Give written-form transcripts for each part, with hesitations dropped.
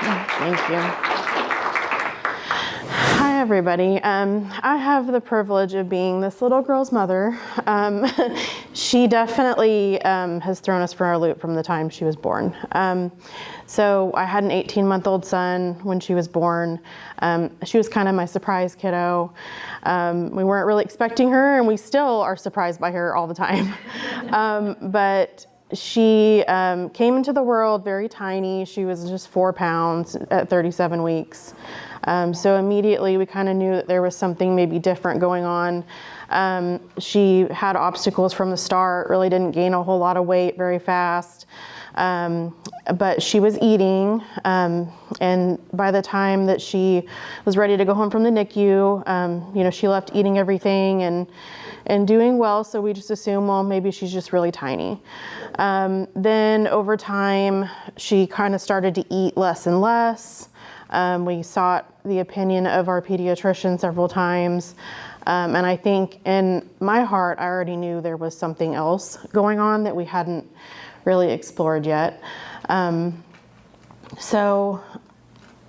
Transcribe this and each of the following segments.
Thank you. Hi, everybody. I have the privilege of being this little girl's mother. She definitely has thrown us for a loop from the time she was born. So I had an 18-month-old son when she was born. She was kind of my surprise kiddo. We weren't really expecting her, and we still are surprised by her all the time. But she came into the world very tiny. She was just 4 pounds at 37 weeks. So immediately we kind of knew that there was something maybe different going on. She had obstacles from the start, really didn't gain a whole lot of weight very fast. But she was eating, and by the time that she was ready to go home from the NICU, she left eating everything and doing well, so we just assumed, well, maybe she's just really tiny. Then over time, she kind of started to eat less and less. We sought the opinion of our pediatrician several times. And I think in my heart, I already knew there was something else going on that we hadn't really explored yet. So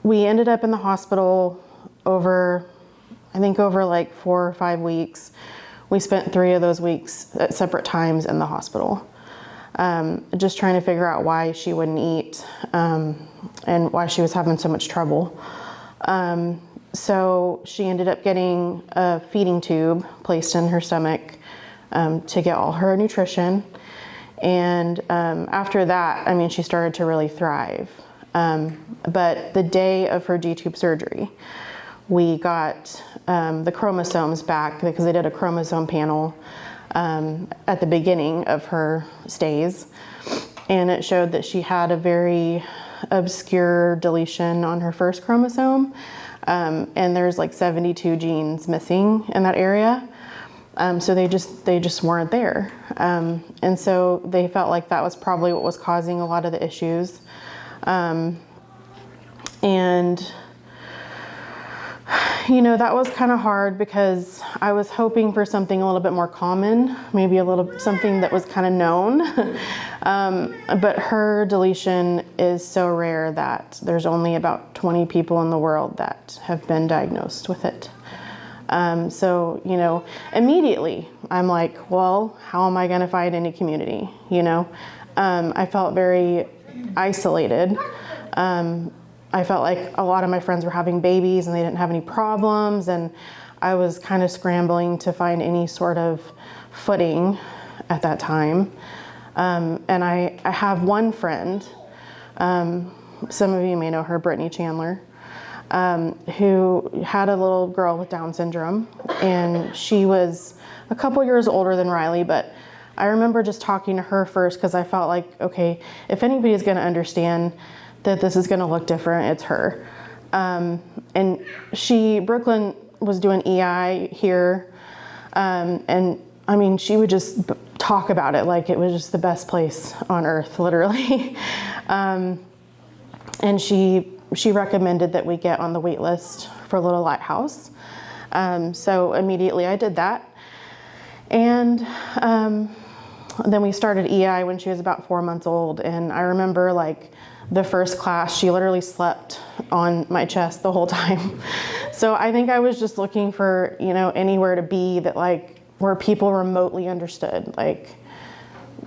we ended up in the hospital over like 4 or 5 weeks. We spent 3 of those weeks at separate times in the hospital, just trying to figure out why she wouldn't eat, and why she was having so much trouble. So she ended up getting a feeding tube placed in her stomach to get all her nutrition. And after that, she started to really thrive. But the day of her G-tube surgery, we got the chromosomes back because they did a chromosome panel at the beginning of her stays. And it showed that she had a very obscure deletion on her first chromosome. And there's like 72 genes missing in that area. So they just weren't there. And so they felt like that was probably what was causing a lot of the issues. That was kind of hard because I was hoping for something a little bit more common, maybe something that was kind of known. But her deletion is so rare that there's only about 20 people in the world that have been diagnosed with it. So, immediately I'm like, well, how am I going to find any community? I felt very isolated. I felt like a lot of my friends were having babies and they didn't have any problems. And I was kind of scrambling to find any sort of footing at that time. And I have one friend, some of you may know her, Brittany Chandler, who had a little girl with Down syndrome, and she was a couple years older than Rylee, but I remember just talking to her first because I felt like, okay, if anybody's going to understand that this is going to look different, it's her. And Brooklyn was doing EI here, and she would just talk about it like it was just the best place on earth, literally. And she recommended that we get on the wait list for Little Lighthouse. So immediately I did that. And then we started EI when she was about 4 months old. And I remember like the first class, she literally slept on my chest the whole time. So I think I was just looking for, anywhere to be that like where people remotely understood I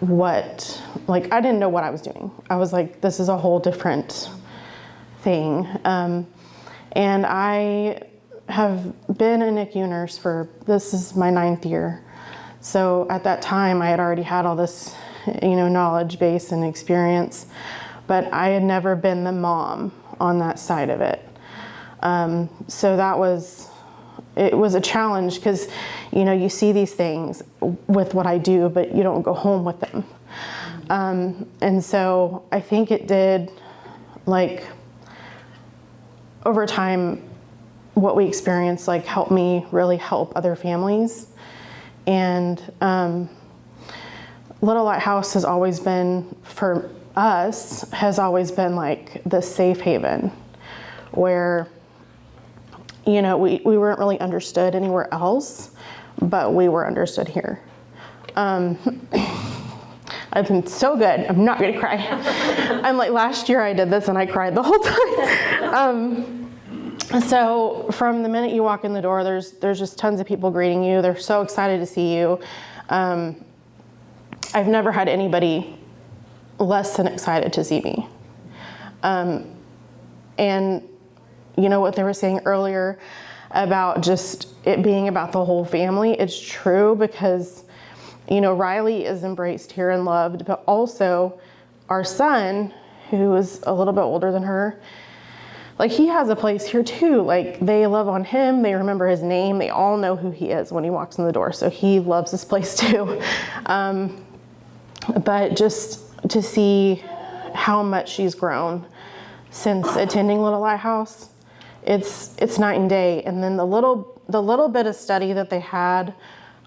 didn't know what I was doing. I was like, this is a whole different thing. And I have been a NICU nurse this is my 9th year. So at that time I had already had all this, knowledge base and experience, but I had never been the mom on that side of it. So it was a challenge because, you see these things with what I do, but you don't go home with them. And so I think it did, over time, what we experienced, helped me really help other families. And Little Lighthouse has always been, for us, the safe haven where, we weren't really understood anywhere else, but we were understood here. I've been so good. I'm not gonna cry. I'm like, last year I did this and I cried the whole time. So from the minute you walk in the door, there's just tons of people greeting you. They're so excited to see you. I've never had anybody less than excited to see me. And you know what they were saying earlier about just it being about the whole family, it's true, because you know, Rylee is embraced here and loved, but also our son, who is a little bit older than her, like he has a place here too. Like they love on him, they remember his name, they all know who he is when he walks in the door. So he loves this place too. But just to see how much she's grown since attending Little Lighthouse, it's night and day. And then the little bit of study that they had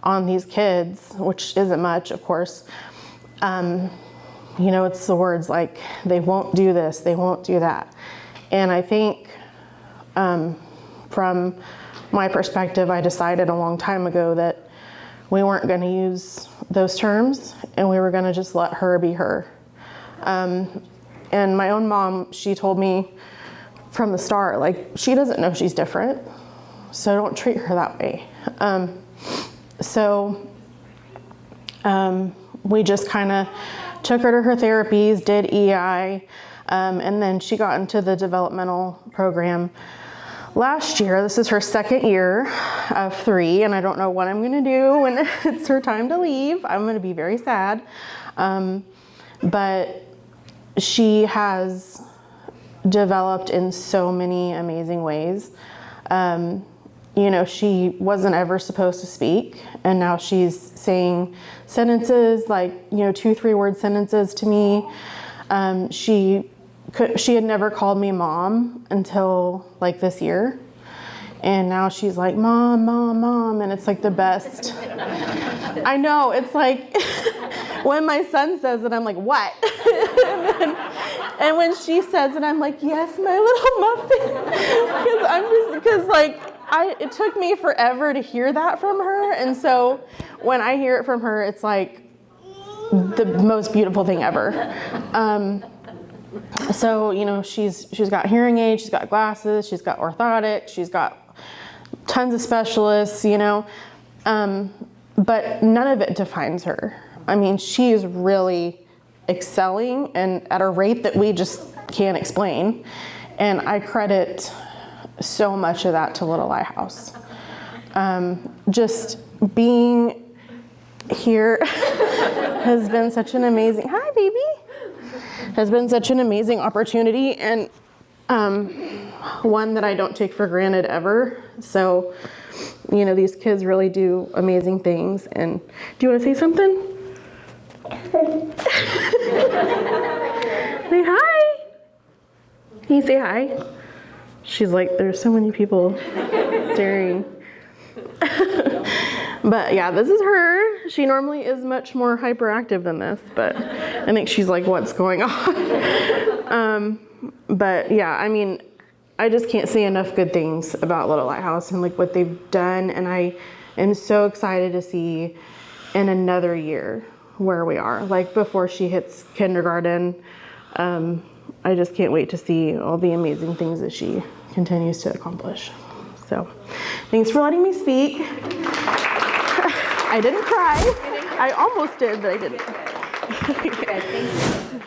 on these kids, which isn't much, of course, you know, it's the words like, they won't do this, they won't do that. And I think from my perspective, I decided a long time ago that we weren't going to use those terms and we were going to just let her be her. And my own mom, she told me from the start, like, she doesn't know she's different, so don't treat her that way. So we just kind of took her to her therapies, did EI, and then she got into the developmental program last year. This is her second year of 3, and I don't know what I'm going to do when it's her time to leave. I'm going to be very sad. But she has developed in so many amazing ways. You know, she wasn't ever supposed to speak, and now she's saying sentences like, you know, 2-3 word sentences to me. She had never called me mom until like this year, and now she's like, mom, mom, mom, and it's like the best. I know, it's like when my son says it, I'm like, what? and when she says it, I'm like, yes, my little muffin. Because it took me forever to hear that from her. And so when I hear it from her, it's like the most beautiful thing ever. So, you know, she's got hearing aids, she's got glasses, she's got orthotics, she's got tons of specialists, you know, but none of it defines her. I mean, she is really excelling and at a rate that we just can't explain. And I credit so much of that to Little Lighthouse. Just being here has been such an amazing, hi baby, has been such an amazing opportunity, and one that I don't take for granted ever. So, you know, these kids really do amazing things. And do you want to say something? Say hi. Can you say hi? She's like, there's so many people staring. But yeah, this is her. She normally is much more hyperactive than this, but I think she's like, what's going on? But yeah, I mean, I just can't say enough good things about Little Lighthouse and like what they've done. And I am so excited to see in another year where we are, like before she hits kindergarten. I just can't wait to see all the amazing things that she continues to accomplish. So thanks for letting me speak. I didn't cry. I almost did, but I didn't. Thank you.